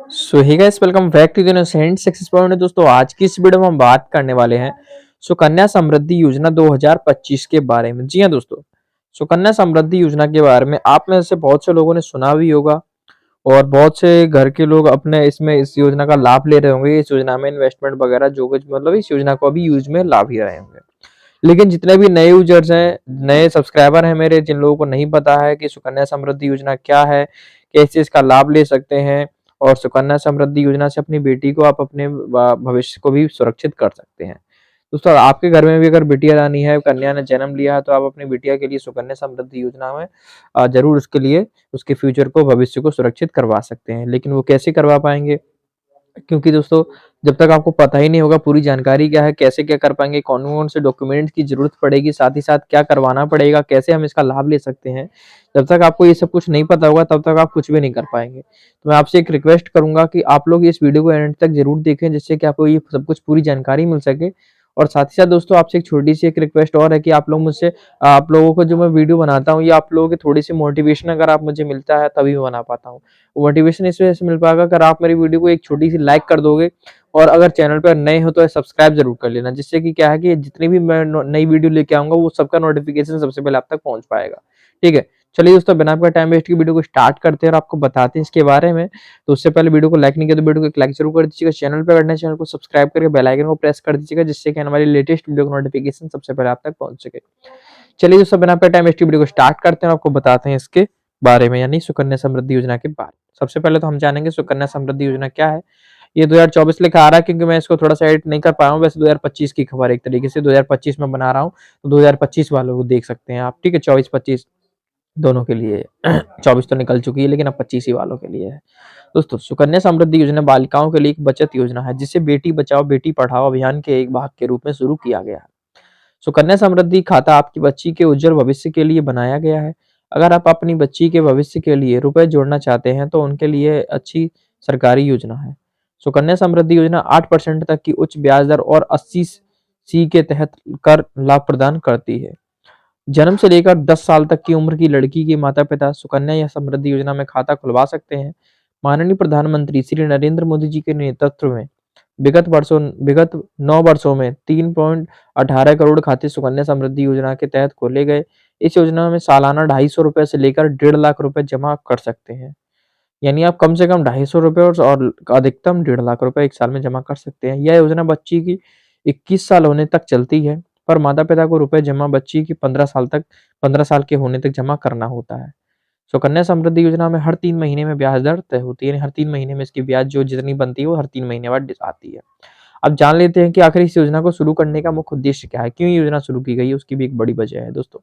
So hey guys, welcome back to the innocent success point. दोस्तों, आज की इस वीडियो में हम बात करने वाले हैं सुकन्या समृद्धि योजना 2025 के बारे में। जी हाँ दोस्तों, सुकन्या समृद्धि योजना के बारे में आप में से बहुत से लोगों ने सुना भी होगा और बहुत से घर के लोग अपने इसमें इस योजना का लाभ ले रहे होंगे। इस योजना में इन्वेस्टमेंट वगैरह जो कुछ मतलब इस योजना को अभी यूज में ला भी रहे होंगे। लेकिन जितने भी नए यूजर्स हैं, नए सब्सक्राइबर हैं मेरे, जिन लोगों को नहीं पता है कि सुकन्या समृद्धि योजना क्या है, कैसे इसका लाभ ले सकते हैं और सुकन्या समृद्धि योजना से अपनी बेटी को आप अपने भविष्य को भी सुरक्षित कर सकते हैं। दोस्तों, आपके घर में भी अगर बिटिया रानी है, कन्या ने जन्म लिया है, तो आप अपनी बिटिया के लिए सुकन्या समृद्धि योजना में जरूर उसके लिए उसके फ्यूचर को, भविष्य को सुरक्षित करवा सकते हैं। लेकिन वो कैसे करवा पाएंगे? क्योंकि दोस्तों, जब तक आपको पता ही नहीं होगा पूरी जानकारी क्या है, कैसे क्या कर पाएंगे, कौन-कौन से डॉक्यूमेंट्स की ज़रूरत पड़ेगी, साथ ही साथ क्या करवाना पड़ेगा, कैसे हम इसका लाभ ले सकते हैं, जब तक आपको ये सब कुछ नहीं पता होगा तब तक आप कुछ भी नहीं कर पाएँगे। तो मैं आपसे एक रिक्वेस्ट करूँगा कि आप लोग इस वीडियो को एंड तक ज़रूर देखें, जिससे कि आपको ये सब कुछ पूरी जानकारी मिल सके। और साथ ही साथ दोस्तों, आपसे एक छोटी-सी एक रिक्वेस्ट और है कि आप लोग मुझसे, आप लोगों को जो मैं वीडियो बनाता हूँ, ये आप लोगों की थोड़ी-सी मोटिवेशन अगर आप मुझे मिलता है तभी मैं बना पाता हूँ। मोटिवेशन इस वजह से मिल पाएगा अगर आप मेरी वीडियो को एक छोटी-सी लाइक कर दोगे और अगर चैनल पर नए हो तो सब्सक्राइब ज़रूर कर लेना, जिससे कि क्या है कि जितनी भी मैं नो नई वीडियो लेके आऊँगा वो सबका नोटिफ़िकेशन सबसे पहले आप तक पहुँच पाएगा। ठीक है? चलिए दोस्तों, बिना आपका टाइम वेस्ट किए वीडियो को स्टार्ट करते हैं और आपको बताते हैं इसके बारे में। तो उससे पहले वीडियो को लाइक नहीं किया तो वीडियो को एक लाइक ज़रूर कर दीजिएगा। चैनल पे अगर नए, चैनल को सब्सक्राइब करके बेल आइकन को प्रेस कर दीजिएगा, जिससे कि हमारी लेटेस्ट वीडियो का नोटिफ़िकेशन सबसे पहले आप तक पहुँच सके। चलिए दोस्तों, बिना आपका टाइम वेस्ट किए वीडियो को स्टार्ट करते हैं और आपको बताते हैं इसके बारे में, यानी सुकन्या समृद्धि योजना के बारे में। सबसे पहले तो हम जानेंगे सुकन्या समृद्धि योजना क्या है। ये 2024 लिखा आ रहा है क्योंकि मैं इसको थोड़ा-सा एडिट नहीं कर पाया हूँ। वैसे 2025 की खबर है एक तरीके से, 2025 में बना रहा हूँ, तो 2025 वालों को देख सकते हैं आप। ठीक है? 24-25 दोनों के लिए 24 तो निकल चुकी है, लेकिन अब 25 ही वालों के लिए है। दोस्तों, सुकन्या समृद्धि योजना बालिकाओं के लिए एक बचत योजना है, जिसे बेटी बचाओ बेटी पढ़ाओ अभियान के एक भाग के रूप में शुरू किया गया है। सुकन्या समृद्धि खाता आपकी बच्ची के उज्जवल भविष्य के लिए बनाया गया है। अगर आप अपनी बच्ची के भविष्य के लिए रुपए जोड़ना चाहते हैं, तो उनके लिए अच्छी सरकारी योजना है। सुकन्या समृद्धि योजना 8% तक की उच्च ब्याज दर और 80 सी के तहत कर लाभ प्रदान करती है। जन्म से लेकर 10 साल तक की उम्र की लड़की के माता-पिता सुकन्या या समृद्धि योजना में खाता खुलवा सकते हैं। माननीय प्रधानमंत्री श्री नरेंद्र मोदी जी के नेतृत्व में विगत 9 वर्षों में 3.18 करोड़ खाते सुकन्या समृद्धि योजना के तहत खोले गए। इस योजना में सालाना ₹250 से लेकर 1.5 लाख रुपए जमा कर सकते हैं। यानी आप कम से कम ₹250 और अधिकतम 1.5 लाख रुपए एक साल में जमा कर सकते हैं। यह योजना बच्ची की 21 साल होने तक चलती है, पर माता-पिता को रुपए जमा बच्ची की 15 साल के होने तक जमा करना होता है। सुकन्या समृद्धि योजना में हर 3 महीने में ब्याज दर तय होती है, यानी हर 3 महीने में इसकी ब्याज जो जितनी बनती है वो हर 3 महीने बाद आती है। अब जान लेते हैं कि आखिर इस योजना को शुरू करने का मुख्य उद्देश्य क्या है? क्यों ये योजना शुरू की गई है? उसकी भी एक बड़ी वजह है दोस्तों।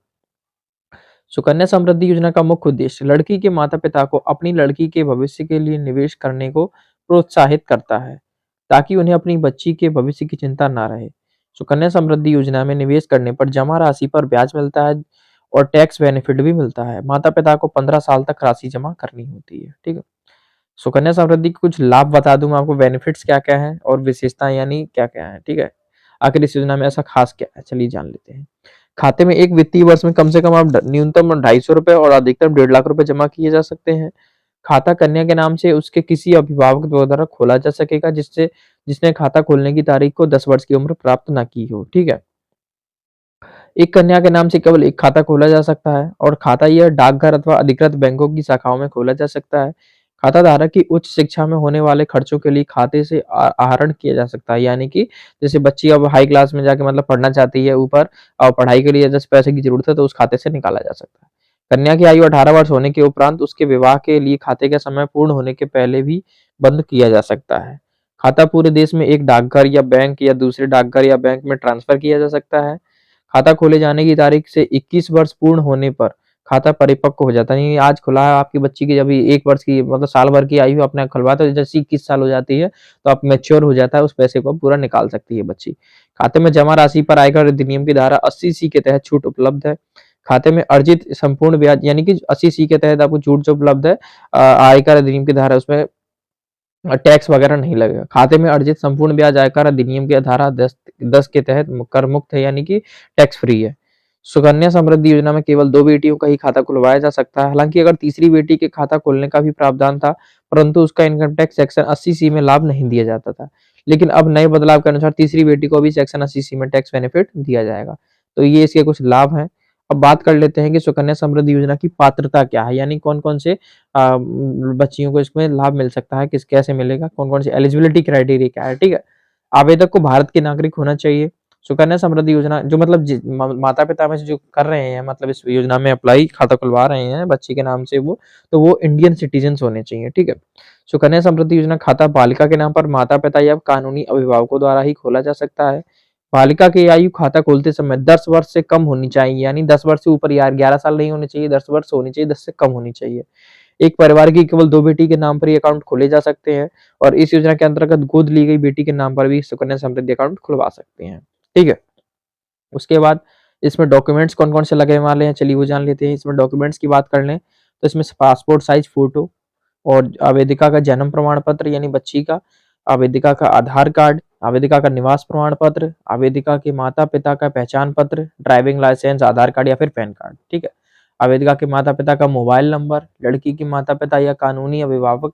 सुकन्या समृद्धि योजना का मुख्य उद्देश्य लड़की के माता-पिता को अपनी लड़की के भविष्य के लिए निवेश करने को प्रोत्साहित करता है, ताकि उन्हें अपनी बच्ची के भविष्य की चिंता ना रहे। सुकन्या समृद्धि योजना में निवेश करने पर जमा राशि पर ब्याज मिलता है और टैक्स बेनिफिट भी मिलता है। माता-पिता को 15 साल तक राशि जमा करनी होती है। ठीक है? सुकन्या समृद्धि के कुछ लाभ बता दूँ मैं आपको, बेनिफिट्स क्या-क्या हैं और विशेषताएँ यानी क्या-क्या हैं। ठीक है? आखिर इस योजना में ऐसा खास क्या है? चलिए जान लेते हैं। खाते में एक वित्तीय वर्ष में कम से कम आप न्यूनतम ₹250 और अधिकतम 1.5 लाख रुपए जमा किए जा सकते हैं। खाता कन्या के नाम से उसके किसी अभिभावक द्वारा खोला जा सकेगा, जिसने खाता खोलने की तारीख को 10 वर्ष की उम्र प्राप्त ना की हो। ठीक है? एक कन्या के नाम से केवल एक खाता खोला जा सकता है और खाता यह डाकघर अथवा अधिकृत बैंकों की शाखाओं में खोला जा सकता है। खाता धारक की उच्च शिक्षा में होने वाले खर्चों के लिए खाते से आहरण किया जा सकता है, यानी कि जैसे बच्ची अब हाई क्लास में जाके मतलब पढ़ना चाहती है ऊपर और पढ़ाई के लिए जैसे पैसे की जरूरत है, तो उस खाते से निकाला जा सकता है। कन्या की आयु 18 वर्ष होने के उपरांत उसके विवाह के लिए खाते का समय पूर्ण होने के पहले भी बंद किया जा सकता है। खाता पूरे देश में एक डाकघर या बैंक या दूसरे डाकघर या बैंक में ट्रांसफर किया जा सकता है। खाता खोले जाने की तारीख से 21 वर्ष पूर्ण होने पर खाता परिपक्व हो जाता है। यानी आज खुला है आपकी बच्ची की, जब 1 वर्ष की मतलब साल भर की आयु आपने खुलवाया, तो जैसे 21 साल हो जाती है, तो आप मैच्योर हो जाता है, उस पैसे को पूरा निकाल सकती है बच्ची। खाते में जमा राशि पर आयकर अधिनियम की धारा 80 सी के तहत छूट उपलब्ध है। खाते में अर्जित संपूर्ण ब्याज, यानी कि 80 सी के तहत आपको छूट जो उपलब्ध है, आयकर अधिनियम की धारा, उसमें टैक्स वगैरह नहीं लगेगा। खाते में अर्जित संपूर्ण ब्याज आयकर अधिनियम की धारा 10 के तहत कर मुक्त है, यानी कि टैक्स फ्री है। सुकन्या समृद्धि योजना में केवल 2 बेटियों का ही खाता खुलवाया जा सकता है। हालांकि अगर तीसरी बेटी के खाता खोलने का भी प्रावधान था, परंतु उसका इनकम टैक्स सेक्शन 80 सी में लाभ नहीं दिया जाता था। लेकिन अब नए बदलाव के अनुसार तीसरी बेटी को भी सेक्शन 80 सी में टैक्स बेनिफिट दिया जाएगा। तो ये इसके कुछ लाभ हैं। अब बात कर लेते हैं कि सुकन्या समृद्धि योजना की पात्रता क्या है, यानी कौन-कौन से बच्चियों को इसमें लाभ मिल सकता है, किस कैसे मिलेगा, कौन-कौन से एलिजिबिलिटी क्राइटेरिया क्या है, ठीक है। आवेदक को भारत के नागरिक होना चाहिए। सुकन्या समृद्धि योजना जो मतलब माता-पिता में से जो कर रहे हैं, मतलब इस योजना में अप्लाई खाता खुलवा रहे हैं बच्चे के नाम से वो, तो वो इंडियन सिटीजन्स होने चाहिए, ठीक है। सुकन्या समृद्धि योजना खाता बालिका के नाम पर माता-पिता या कानूनी अभिभावकों द्वारा ही खोला जा सकता है। बालिका की आयु खाता खोलते समय 10 वर्ष से कम होनी चाहिए, यानी 10 वर्ष से ऊपर, यार 11 साल नहीं होने चाहिए, 10 वर्ष होनी चाहिए, 10 से कम होनी चाहिए। एक परिवार की केवल 2 बेटी के नाम पर ही अकाउंट खोले जा सकते हैं और इस योजना के अंतर्गत गोद ली गई बेटी के नाम पर भी सुकन्या समृद्धि अकाउंट खुलवा सकते हैं, ठीक है। उसके बाद इसमें डॉक्यूमेंट्स कौन-कौन से लगने वाले हैं, चलिए वो जान लेते हैं। इसमें डॉक्यूमेंट्स की बात कर लें तो इसमें पासपोर्ट साइज फोटो और आवेदिका का जन्म प्रमाण पत्र यानी बच्ची का, आवेदिका का आधार कार्ड, आवेदिका का निवास प्रमाण पत्र, आवेदिका के माता-पिता का पहचान पत्र, ड्राइविंग लाइसेंस, आधार कार्ड या फिर पैन कार्ड, ठीक है। आवेदिका के माता-पिता का मोबाइल नंबर, लड़की के माता-पिता या कानूनी अभिभावक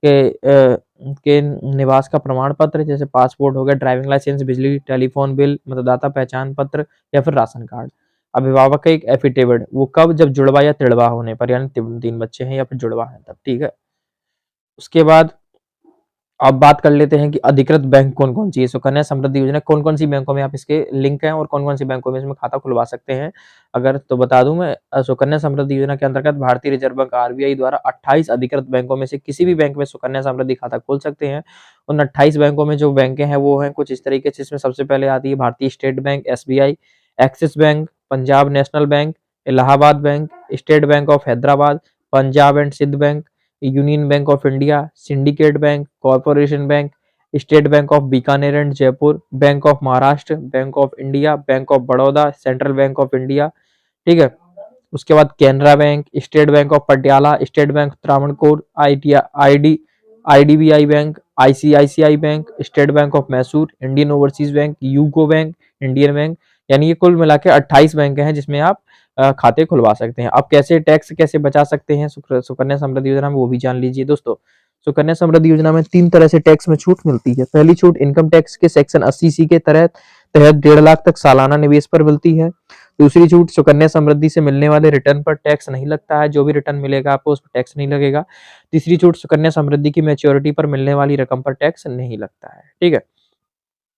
के निवास का प्रमाण पत्र जैसे पासपोर्ट हो गया, ड्राइविंग लाइसेंस, बिजली, टेलीफोन बिल, मतदाता पहचान पत्र या फिर राशन कार्ड। अभिभावक का एक एफिडेविट, वो कब, जब जुड़वा या तिड़वा होने पर, यानी 3 बच्चे हैं या फिर जुड़वा है तब, ठीक है। उसके बाद अब बात कर लेते हैं कि अधिकृत बैंक कौन-कौन सी है। सुकन्या समृद्धि योजना कौन-कौन सी बैंकों में आप इसके लिंक हैं और कौन-कौन सी बैंकों में इसमें खाता खुलवा सकते हैं। अगर तो बता दूं मैं, सुकन्या समृद्धि योजना के अंतर्गत भारतीय रिजर्व बैंक आरबीआई द्वारा 28 अधिकृत बैंकों में से किसी भी बैंक में सुकन्या समृद्धि खाता खोल सकते हैं। उन 28 बैंकों में जो बैंकें हैं वो हैं कुछ इस तरीके से, इसमें सबसे पहले आती है भारतीय State Bank, SBI, Axis Bank, Punjab National Bank, Allahabad Bank, State Bank of Hyderabad, Punjab and Sindh Bank, Union Bank of India, Syndicate Bank, Corporation Bank, State Bank of Bikaner and Jaipur, Bank of Maharashtra, Bank of India, Bank of Baroda, Central Bank of India, ठीक है। उसके बाद Canara Bank, State Bank of Patiala, State Bank Travancore, IDBI Bank, ICICI Bank, State Bank of Mysore, Indian overseas bank, UCO bank, Indian bank, यानी ये कुल मिला के 28 bank हैं जिसमें आप खाते खुलवा सकते हैं। अब कैसे टैक्स कैसे बचा सकते हैं सुकन्या समृद्धि योजना में, वो भी जान लीजिए दोस्तों। सुकन्या समृद्धि योजना में 3 तरह से टैक्स में छूट मिलती है। पहली छूट इनकम टैक्स के सेक्शन 80 सी के तहत 1.5 लाख तक सालाना निवेश पर मिलती है। दूसरी छूट सुकन्या समृद्धि से मिलने वाले रिटर्न पर टैक्स नहीं लगता है, जो भी रिटर्न मिलेगा आपको उस पर टैक्स नहीं लगेगा। तीसरी छूट सुकन्या समृद्धि की मैच्योरिटी पर मिलने वाली रकम पर टैक्स नहीं लगता है, ठीक है।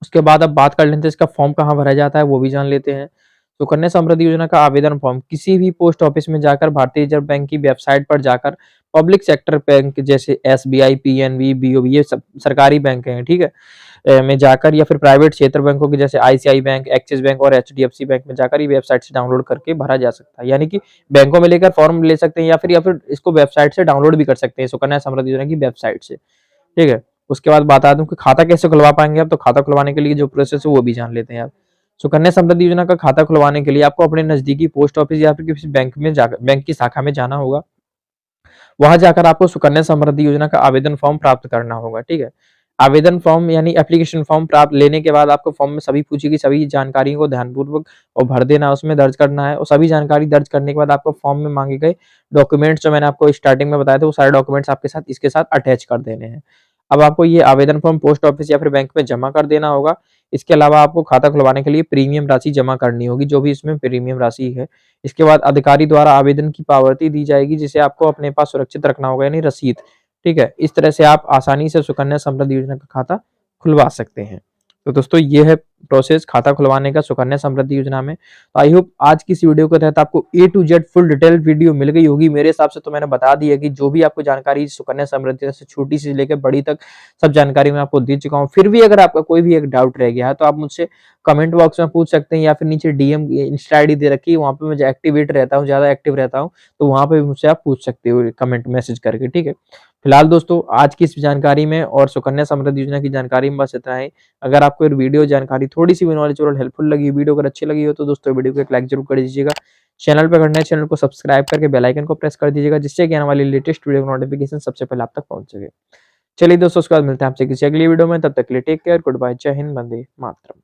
उसके बाद अब बात कर लेते हैं इसका फॉर्म कहाँ भरा जाता है, वो भी जान लेते हैं। सुकन्या समृद्धि योजना का आवेदन फॉर्म किसी भी पोस्ट ऑफिस में जाकर, भारतीय रिजर्व बैंक की वेबसाइट पर जाकर, पब्लिक सेक्टर बैंक जैसे एसबीआई, पीएनबी, बीओबी, ये सब सरकारी बैंक हैं, ठीक है, में जाकर, या फिर प्राइवेट क्षेत्र बैंकों के जैसे आईसीआई बैंक, एक्सिस बैंक और एचडीएफसी बैंक में जाकर ये वेबसाइट से डाउनलोड करके भरा जा सकता है। यानी कि बैंकों में लेकर फॉर्म ले सकते हैं या फिर इसको वेबसाइट से डाउनलोड भी कर सकते हैं, सुकन्या समृद्धि योजना की वेबसाइट से, ठीक है। उसके बाद बता दूं कि खाता कैसे खुलवा पाएंगे आप, तो खाता खुलवाने के लिए जो प्रोसेस है वो भी जान लेते हैं आप। सुकन्या समृद्धि योजना का खाता खुलवाने के लिए आपको अपने नजदीकी पोस्ट ऑफिस या फिर किसी बैंक में जाकर, बैंक की शाखा में जाना होगा। वहां जाकर आपको सुकन्या समृद्धि योजना का आवेदन फॉर्म प्राप्त करना होगा, ठीक है। आवेदन फॉर्म यानी एप्लीकेशन फॉर्म प्राप्त लेने के बाद आपको फॉर्म में सभी पूछी गई सभी जानकारियों को ध्यानपूर्वक और भर देना, उसमें दर्ज करना है, और सभी जानकारी दर्ज करने के बाद आपको फॉर्म में मांगे गए डॉक्यूमेंट्स जो मैंने आपको स्टार्टिंग में बताया था वो सारे डॉक्यूमेंट्स आपके साथ इसके साथ अटैच कर देने हैं। अब आपको ये आवेदन फॉर्म पोस्ट ऑफिस या फिर बैंक में जमा कर देना होगा। इसके अलावा आपको खाता खुलवाने के लिए प्रीमियम राशि जमा करनी होगी, जो भी इसमें प्रीमियम राशि है। इसके बाद अधिकारी द्वारा आवेदन की पावती दी जाएगी जिसे आपको अपने पास सुरक्षित रखना होगा, यानी रसीद, ठीक है। इस तरह से आप आसानी से सुकन्या समृद्धि योजना का खाता खुलवा सकते हैं। तो दोस्तों ये है प्रोसेस खाता खुलवाने का सुकन्या समृद्धि योजना में। तो आई होप आज की इस वीडियो के तहत आपको A to Z full detail video मिल गई होगी। मेरे हिसाब से तो मैंने बता दी है कि जो भी आपको जानकारी सुकन्या समृद्धि से छोटी सी लेकर बड़ी तक सब जानकारी मैं आपको दे चुका हूँ। फिर भी अगर आपका कोई भी एक डाउट रह गया है तो आप मुझसे कमेंट बॉक्स में पूछ सकते हैं, या फिर नीचे डीएम इंस्टा आईडी दे रखी है, वहाँ पे मैं एक्टिवेट रहता हूँ, ज्यादा एक्टिव रहता हूँ, तो वहाँ पे भी मुझसे आप पूछ सकते हो कमेंट मैसेज करके, ठीक है। फिलहाल दोस्तों आज की इस जानकारी में और सुकन्या समृद्धि योजना की जानकारी में बस इतना ही। अगर आपको ये वीडियो जानकारी थोड़ी सी भी नॉलेजेबल और हेल्पफुल लगी, वीडियो अगर अच्छी लगी हो तो दोस्तों वीडियो को एक लाइक जरूर कर दीजिएगा। चैनल पर करना है चैनल को सब्सक्राइब करके बेल आइकन को प्रेस कर दीजिएगा, जिससे कि आने वाली लेटेस्ट वीडियो नोटिफिकेशन सबसे पहले आप तक पहुंच सके। चलिए दोस्तों उसके बाद मिलते हैं आपसे किसी अगली वीडियो में, तब तक के लिए टेक केयर, गुड बाय, जय हिंद, वंदे मातरम।